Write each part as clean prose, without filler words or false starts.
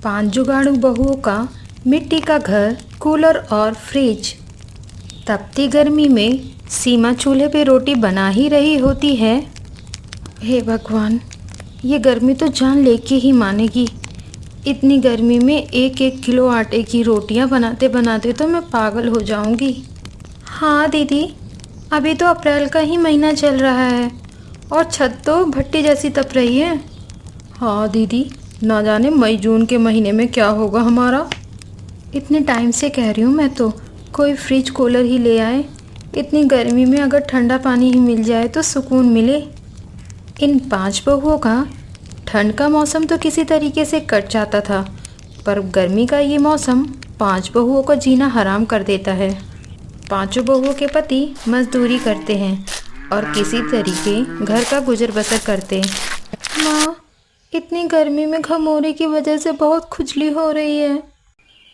5 जुगाड़ू बहुओं का मिट्टी का घर, कूलर और फ्रिज। तपती गर्मी में सीमा चूल्हे पे रोटी बना ही रही होती है। हे भगवान, ये गर्मी तो जान लेके ही मानेगी। इतनी गर्मी में 1-1 किलो आटे की रोटियां बनाते बनाते तो मैं पागल हो जाऊंगी। हाँ दीदी, अभी तो अप्रैल का ही महीना चल रहा है और छत तो भट्टी जैसी तप रही है। हाँ दीदी, ना जाने मई जून के महीने में क्या होगा हमारा। इतने टाइम से कह रही हूँ मैं तो, कोई फ्रिज कूलर ही ले आए। इतनी गर्मी में अगर ठंडा पानी ही मिल जाए तो सुकून मिले। इन 5 बहुओं का ठंड का मौसम तो किसी तरीके से कट जाता था, पर गर्मी का ये मौसम 5 बहुओं को जीना हराम कर देता है। 5 बहुओं के पति मजदूरी करते हैं और किसी तरीके घर का गुजर बसर करते हैं। माँ, इतनी गर्मी में घमौरी की वजह से बहुत खुजली हो रही है।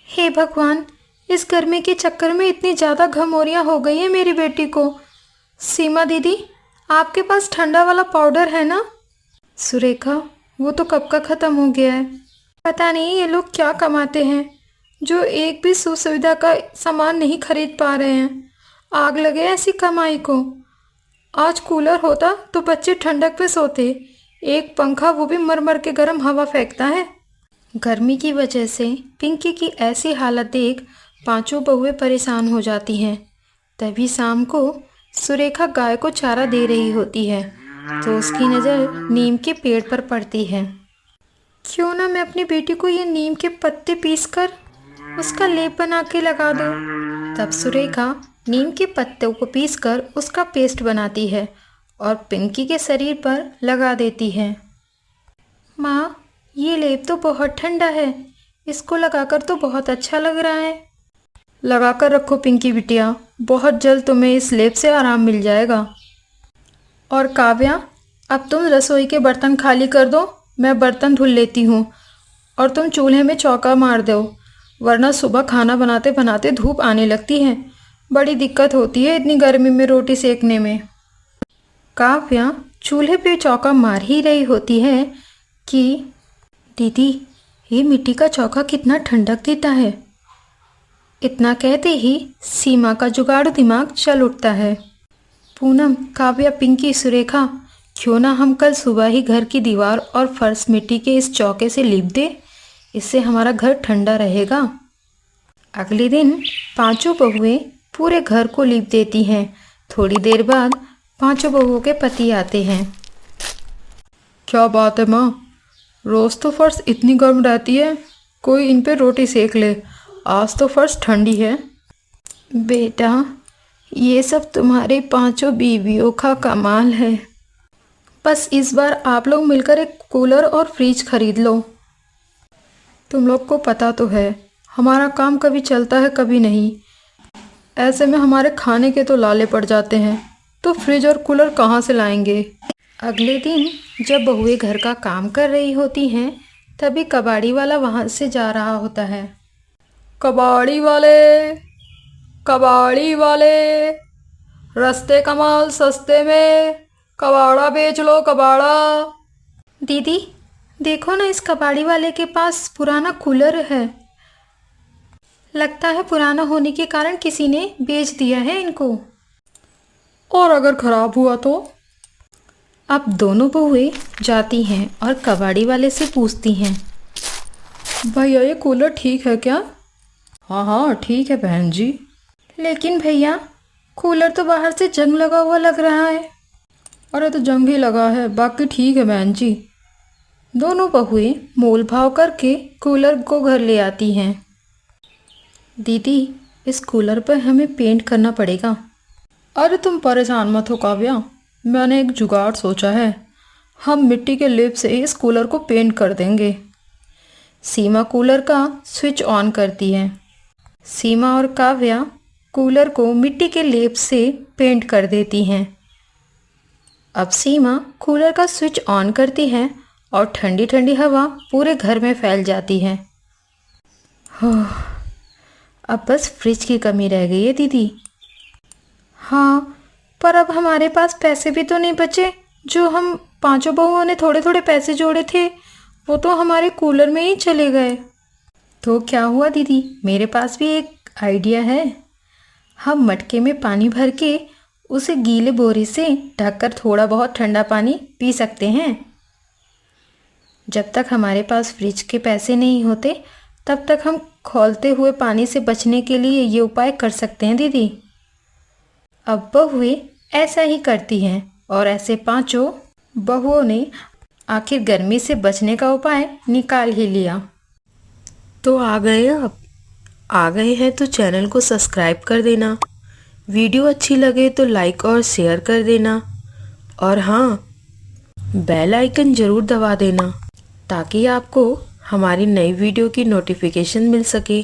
हे भगवान, इस गर्मी के चक्कर में इतनी ज़्यादा घमौरियाँ हो गई है मेरी बेटी को। सीमा दीदी, आपके पास ठंडा वाला पाउडर है ना? सुरेखा, वो तो कब का ख़त्म हो गया है। पता नहीं ये लोग क्या कमाते हैं जो एक भी सुख सुविधा का सामान नहीं खरीद पा रहे हैं। आग लगे ऐसी कमाई को। आज कूलर होता तो बच्चे ठंडक में सोते। एक पंखा, वो भी मर मर के गर्म हवा फेंकता है। गर्मी की वजह से पिंकी की ऐसी हालत देख 5 बहुएं परेशान हो जाती हैं। तभी शाम को सुरेखा गाय को चारा दे रही होती है तो उसकी नज़र नीम के पेड़ पर पड़ती है। क्यों ना मैं अपनी बेटी को ये नीम के पत्ते पीसकर उसका लेप बना के लगा दूँ। तब सुरेखा नीम के पत्तों को पीसकर उसका पेस्ट बनाती है और पिंकी के शरीर पर लगा देती है। माँ, ये लेप तो बहुत ठंडा है, इसको लगाकर तो बहुत अच्छा लग रहा है। लगाकर रखो पिंकी बिटिया, बहुत जल्द तुम्हें इस लेप से आराम मिल जाएगा। और काव्या, अब तुम रसोई के बर्तन खाली कर दो, मैं बर्तन धुल लेती हूँ। और तुम चूल्हे में चौका मार दो, वरना सुबह खाना बनाते बनाते धूप आने लगती है। बड़ी दिक्कत होती है इतनी गर्मी में रोटी सेकने में। काव्या चूल्हे पे चौका मार ही रही होती है कि दीदी, ये मिट्टी का चौका कितना ठंडक देता है। इतना कहते ही सीमा का जुगाड़ू दिमाग चल उठता है। पूनम, काव्या, पिंकी, सुरेखा, क्यों ना हम कल सुबह ही घर की दीवार और फर्श मिट्टी के इस चौके से लीप दे, इससे हमारा घर ठंडा रहेगा। अगले दिन 5 बहुएं पूरे घर को लीप देती हैं। थोड़ी देर बाद 5 बहुओं के पति आते हैं। क्या बात है माँ, रोज़ तो फर्श इतनी गर्म रहती है, कोई इन पे रोटी सेक ले। आज तो फर्श ठंडी है। बेटा, ये सब तुम्हारे 5 बीवियों का कमाल है। बस इस बार आप लोग मिलकर एक कूलर और फ्रिज खरीद लो। तुम लोग को पता तो है हमारा काम कभी चलता है कभी नहीं। ऐसे में हमारे खाने के तो लाले पड़ जाते हैं, तो फ्रिज और कूलर कहाँ से लाएंगे। अगले दिन जब बहुएं घर का काम कर रही होती हैं, तभी कबाड़ी वाला वहाँ से जा रहा होता है। कबाड़ी वाले, कबाड़ी वाले, रस्ते का माल सस्ते में, कबाड़ा बेच लो कबाड़ा। दीदी, देखो ना, इस कबाड़ी वाले के पास पुराना कूलर है। लगता है पुराना होने के कारण किसी ने बेच दिया है इनको। और अगर खराब हुआ तो? अब दोनों बहुएं जाती हैं और कबाड़ी वाले से पूछती हैं, भैया ये कूलर ठीक है क्या? हाँ हाँ ठीक है बहन जी। लेकिन भैया, कूलर तो बाहर से जंग लगा हुआ लग रहा है। अरे तो जंग ही लगा है, बाकी ठीक है बहन जी। दोनों बहुएं मोल भाव करके कूलर को घर ले आती हैं। दीदी, इस कूलर पर हमें पेंट करना पड़ेगा। अरे तुम परेशान मत हो काव्या, मैंने एक जुगाड़ सोचा है। हम मिट्टी के लेप से इस कूलर को पेंट कर देंगे। सीमा कूलर का स्विच ऑन करती है। सीमा और काव्या कूलर को मिट्टी के लेप से पेंट कर देती हैं। अब सीमा कूलर का स्विच ऑन करती है और ठंडी ठंडी हवा पूरे घर में फैल जाती है। अब बस फ्रिज की कमी रह गई है दीदी। हाँ, पर अब हमारे पास पैसे भी तो नहीं बचे। जो हम 5 बहुओं ने थोड़े थोड़े पैसे जोड़े थे वो तो हमारे कूलर में ही चले गए। तो क्या हुआ दीदी, मेरे पास भी एक आइडिया है। हम मटके में पानी भर के उसे गीले बोरे से ढककर थोड़ा बहुत ठंडा पानी पी सकते हैं। जब तक हमारे पास फ्रिज के पैसे नहीं होते तब तक हम खौलते हुए पानी से बचने के लिए ये उपाय कर सकते हैं दीदी। अब बहुएं ऐसा ही करती हैं और ऐसे पांचों बहुओं ने आखिर गर्मी से बचने का उपाय निकाल ही लिया। तो आ गए आप? आ गए हैं तो चैनल को सब्सक्राइब कर देना, वीडियो अच्छी लगे तो लाइक और शेयर कर देना, और हाँ, बेल आइकन ज़रूर दबा देना ताकि आपको हमारी नई वीडियो की नोटिफिकेशन मिल सके।